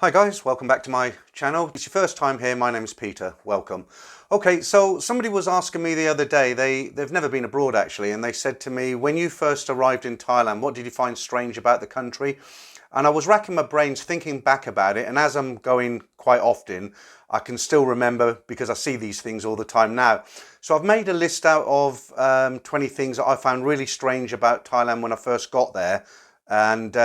Hi guys, welcome back to my channel. If it's your first time here, my name's Peter. Welcome. Okay, so somebody was asking me the other day, they've never been abroad actually, and they said to me, when you first arrived in Thailand, what did you find strange about the country? And I was racking my brains thinking back about it, and as I'm going quite often, I can still remember because I see these things all the time now. So I've made a list out of 20 things that I found really strange about Thailand when I first got there. And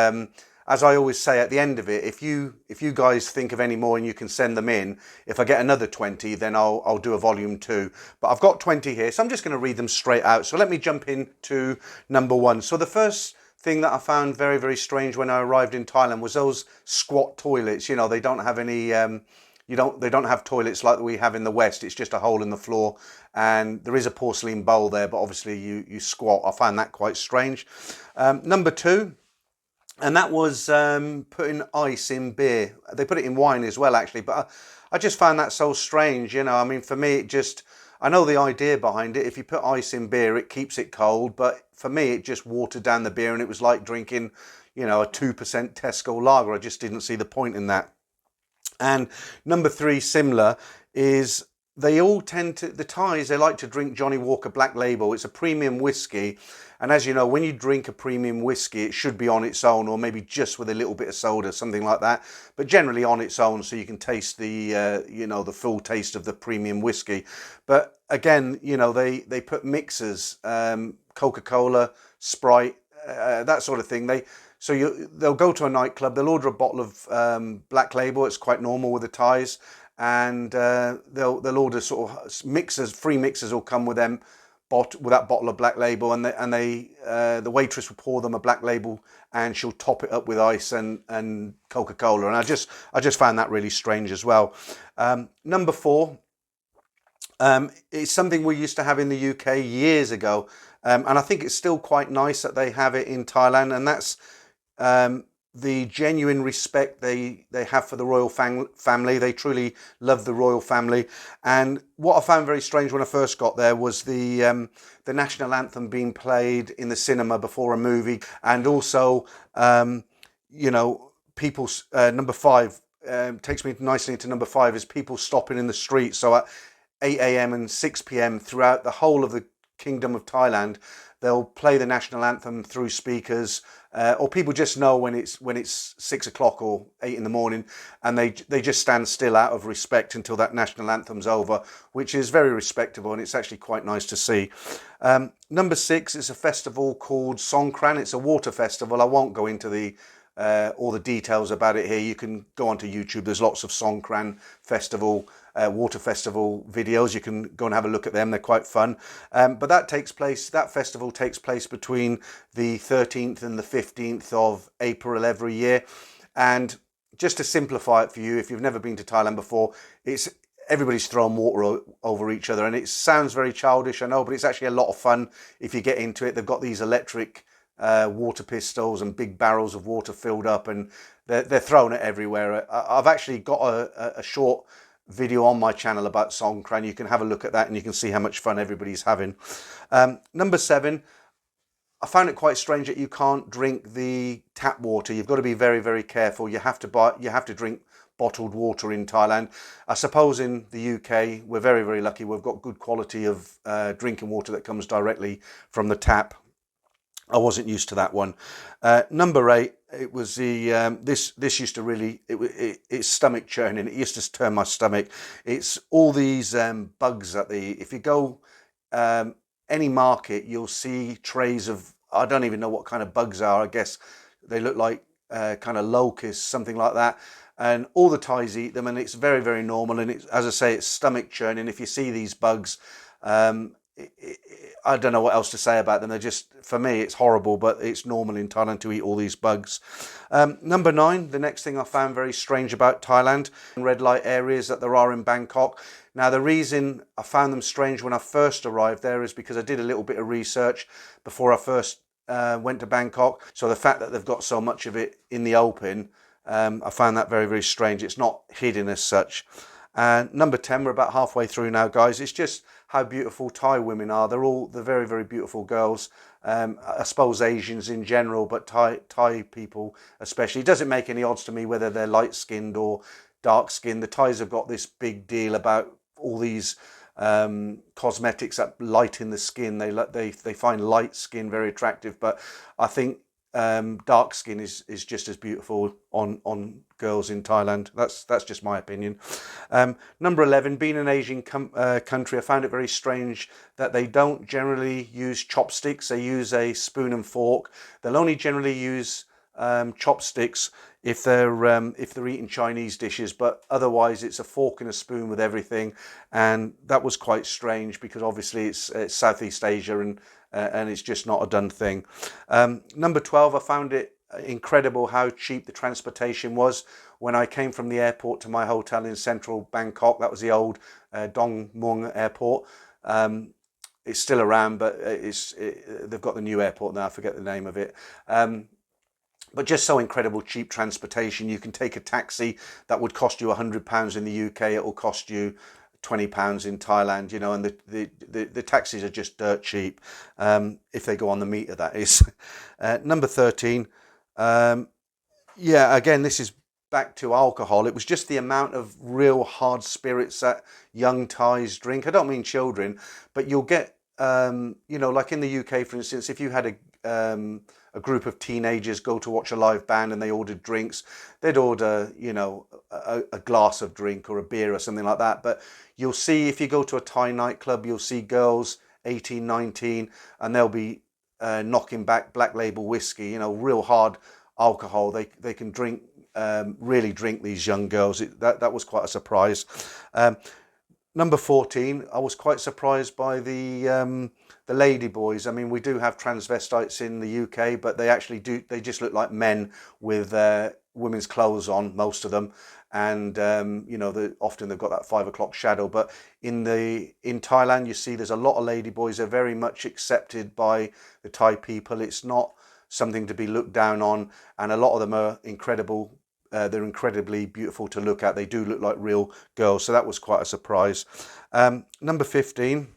as I always say at the end of it, if you guys think of any more and you can send them in, if I get another 20, then I'll do a volume 2. But I've got 20 here, so I'm just going to read them straight out. So let me jump into number 1. So the first thing that I found very, very strange when I arrived in Thailand was those squat toilets. You know, they don't have any they don't have toilets like we have in the West. It's just a hole in the floor, and there is a porcelain bowl there, but obviously you squat. I find that quite strange. Number 2. And that was putting ice in beer. They put it in wine as well, actually. But I just found that so strange, you know. I mean, for me, I know the idea behind it. If you put ice in beer, it keeps it cold. But for me, it just watered down the beer, and it was like drinking, you know, a 2% Tesco lager. I just didn't see the point in that. And number 3, similar, is they all tend to, the Thais, they like to drink Johnnie Walker Black Label. It's a premium whiskey. And as you know, when you drink a premium whiskey, it should be on its own, or maybe just with a little bit of soda, something like that. But generally on its own, so you can taste the, you know, the full taste of the premium whiskey. But again, you know, they put mixers, Coca-Cola, Sprite, that sort of thing. They'll go to a nightclub, they'll order a bottle of Black Label. It's quite normal with the Thais, and they'll order sort of mixers. Free mixers will come with them, with that bottle of Black Label, and the waitress will pour them a Black Label, and she'll top it up with ice and Coca-Cola. And I just found that really strange as well. Number 4, it's something we used to have in the UK years ago, and I think it's still quite nice that they have it in Thailand, and that's the genuine respect they have for the royal family. They truly love the royal family. And what I found very strange when I first got there was the national anthem being played in the cinema before a movie. And also, you know, number 5 takes me nicely into number 5 is people stopping in the street. So at 8 a.m. and 6 p.m. throughout the whole of the Kingdom of Thailand, they'll play the national anthem through speakers, or people just know when it's 6 o'clock or 8 in the morning, and they just stand still out of respect until that national anthem's over, which is very respectable, and it's actually quite nice to see. Number 6 is a festival called Songkran. It's a water festival. I won't go into all the details about it here. You can go onto YouTube. There's lots of Songkran Festival, water festival videos. You can go and have a look at them. They're quite fun. But that festival takes place between the 13th and the 15th of April every year. And just to simplify it for you, if you've never been to Thailand before, everybody's throwing water over each other. And it sounds very childish, I know, but it's actually a lot of fun if you get into it. They've got these electric water pistols and big barrels of water filled up, and they're throwing it everywhere. I've actually got a short video on my channel about Songkran. You can have a look at that and you can see how much fun everybody's having. Number 7, I found it quite strange that you can't drink the tap water. You've got to be very, very careful. You have to drink bottled water in Thailand. I suppose in the UK we're very, very lucky. We've got good quality of drinking water that comes directly from the tap. I wasn't used to that one. Number 8, it was this used to really, it's stomach churning. It used to turn my stomach. It's all these bugs if you go any market, you'll see trays of, I don't even know what kind of bugs are. I guess they look like kind of locusts, something like that. And all the Thais eat them, and it's very, very normal. And as I say, it's stomach churning. If you see these bugs, I don't know what else to say about them. They're just, for me, it's horrible, but it's normal in Thailand to eat all these bugs. Number 9, the next thing I found very strange about Thailand, red light areas that there are in Bangkok. Now, the reason I found them strange when I first arrived there is because I did a little bit of research before I first went to Bangkok. So the fact that they've got so much of it in the open, I found that very, very strange. It's not hidden as such. Number 10, we're about halfway through now, guys. It's just how beautiful Thai women are. They're very, very beautiful girls. I suppose Asians in general, but Thai people especially. It doesn't make any odds to me whether they're light skinned or dark skinned. The Thais have got this big deal about all these cosmetics that lighten the skin. They find light skin very attractive, but I think dark skin is just as beautiful on girls in Thailand. That's just my opinion. Number 11, being an Asian country, I found it very strange that they don't generally use chopsticks. They use a spoon and fork. They'll only generally use chopsticks if they're eating Chinese dishes, but otherwise it's a fork and a spoon with everything. And that was quite strange because obviously it's Southeast Asia, and it's just not a done thing. Number 12, I found it incredible how cheap the transportation was. When I came from the airport to my hotel in central Bangkok, that was the old Dong Mueang Airport. It's still around, but they've got the new airport now. I forget the name of it. But just so incredible cheap transportation. You can take a taxi that would cost you £100 in the UK. It will cost you £20 in Thailand, you know, and the taxis are just dirt cheap, if they go on the meter, that is. Number 13, yeah, again, this is back to alcohol. It was just the amount of real hard spirits that young Thais drink. I don't mean children, but you'll get, you know, like in the UK, for instance, if you had a group of teenagers go to watch a live band and they ordered drinks, they'd order, you know, a glass of drink or a beer or something like that. But you'll see, if you go to a Thai nightclub, you'll see girls 18, 19, and they'll be knocking back Black Label whiskey, you know, real hard alcohol. They can drink, really drink, these young girls. That was quite a surprise. Number 14, I was quite surprised by the Ladyboys. I mean, we do have transvestites in the UK, but they just look like men with women's clothes on, most of them. And, you know, often they've got that 5 o'clock shadow. But in Thailand, you see there's a lot of Ladyboys. They're very much accepted by the Thai people. It's not something to be looked down on. And a lot of them are incredible. They're incredibly beautiful to look at. They do look like real girls. So that was quite a surprise. Number 15,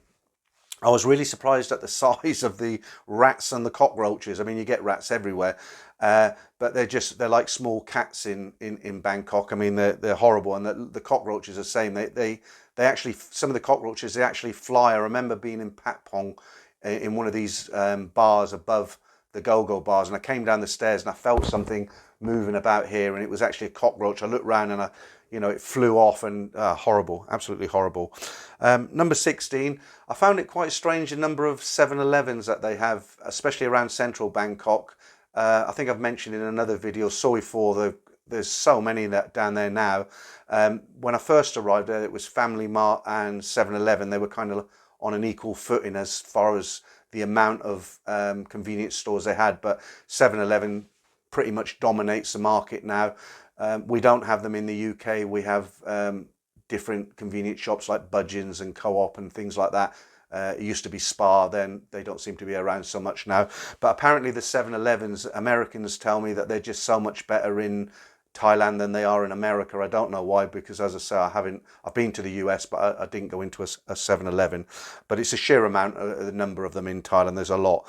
I was really surprised at the size of the rats and the cockroaches. I mean, you get rats everywhere, but they're like small cats in Bangkok. I mean, they're horrible. And the cockroaches are the same. They actually, some of the cockroaches, they actually fly. I remember being in Patpong in one of these bars above the go-go bars, and I came down the stairs and I felt something moving about here, and it was actually a cockroach. I looked around and it flew off, and horrible, absolutely horrible. Number 16, I found it quite strange, the number of 7-Elevens that they have, especially around central Bangkok. I think I've mentioned in another video, sorry for there's so many down there now. When I first arrived there, it was Family Mart and 7-Eleven. They were kind of on an equal footing as far as the amount of convenience stores they had, but 7-Eleven pretty much dominates the market now. We don't have them in the UK. We have different convenience shops like Budgeons and Co-op and things like that. It used to be Spar, then they don't seem to be around so much now. But apparently the 7-Elevens, Americans tell me that they're just so much better in Thailand than they are in America. I don't know why, because as I say, I've been to the US, but I didn't go into a 7-Eleven. But it's a sheer amount, the number of them in Thailand. There's a lot.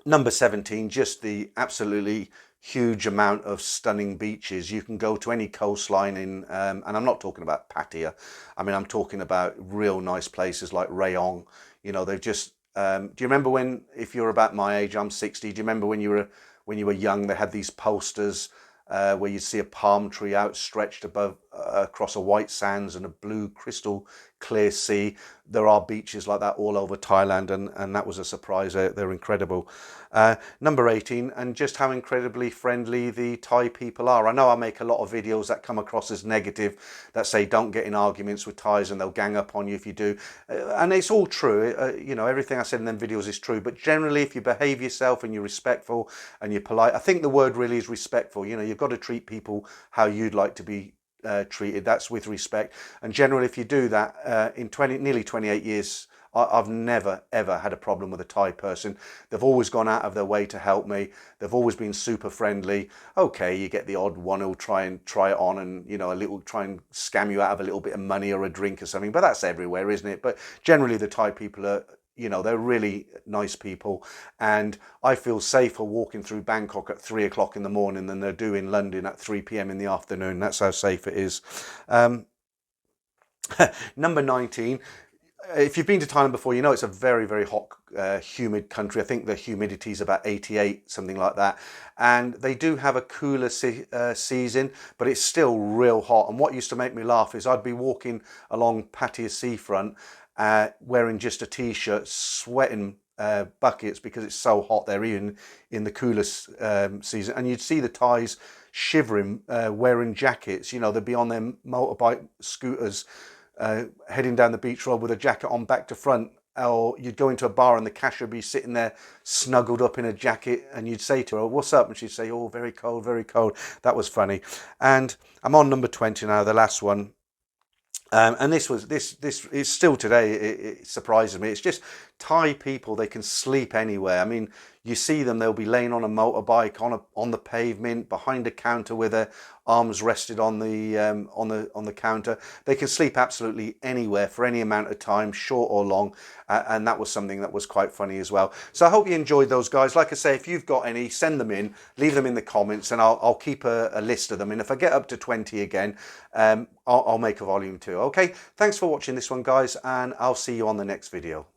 Number 17, just the absolutely huge amount of stunning beaches. You can go to any coastline and I'm not talking about Pattaya. I mean, I'm talking about real nice places like Rayong. You know, they've just, do you remember if you're about my age, I'm 60, do you remember when you were young, they had these posters where you'd see a palm tree outstretched above across a white sands and a blue crystal clear sea? There are beaches like that all over Thailand, and that was a surprise. They're incredible. Number 18, and just how incredibly friendly the Thai people are. I know I make a lot of videos that come across as negative, that say don't get in arguments with Thais and they'll gang up on you if you do. And it's all true. You know, everything I said in them videos is true. But generally, if you behave yourself and you're respectful and you're polite, I think the word really is respectful. You know, you've got to treat people how you'd like to be treated. That's with respect. And generally, if you do that, in nearly 28 years, I've never, ever had a problem with a Thai person. They've always gone out of their way to help me. They've always been super friendly. Okay, you get the odd one who'll try it on and, you know, try and scam you out of a little bit of money or a drink or something. But that's everywhere, isn't it? But generally, the Thai people are, you know, they're really nice people. And I feel safer walking through Bangkok at 3 o'clock in the morning than they do in London at 3 p.m. in the afternoon. That's how safe it is. Number 19. If you've been to Thailand before, you know it's a very, very hot, humid country. I think the humidity is about 88, something like that. And they do have a cooler season, but it's still real hot. And what used to make me laugh is I'd be walking along Pattaya seafront, wearing just a t-shirt, sweating buckets because it's so hot there, even in the coolest season. And you'd see the Thais shivering, wearing jackets. You know, they'd be on their motorbike scooters, heading down the beach road with a jacket on back to front. Or you'd go into a bar and the cashier would be sitting there snuggled up in a jacket, and you'd say to her, "What's up?" And she'd say, "Oh, very cold, very cold." That was funny. And I'm on number 20 now, the last one. And this is still today, it surprises me. It's just Thai people, they can sleep anywhere. I mean, you see them, they'll be laying on a motorbike on the pavement behind a counter with their arms rested on the counter. They can sleep absolutely anywhere for any amount of time, short or long. And that was something that was quite funny as well. So I hope you enjoyed those, guys. Like I say, if you've got any, send them in, leave them in the comments, and I'll keep a list of them. And if I get up to 20 again, I'll make a volume 2. Okay, thanks for watching this one, guys, and I'll see you on the next video.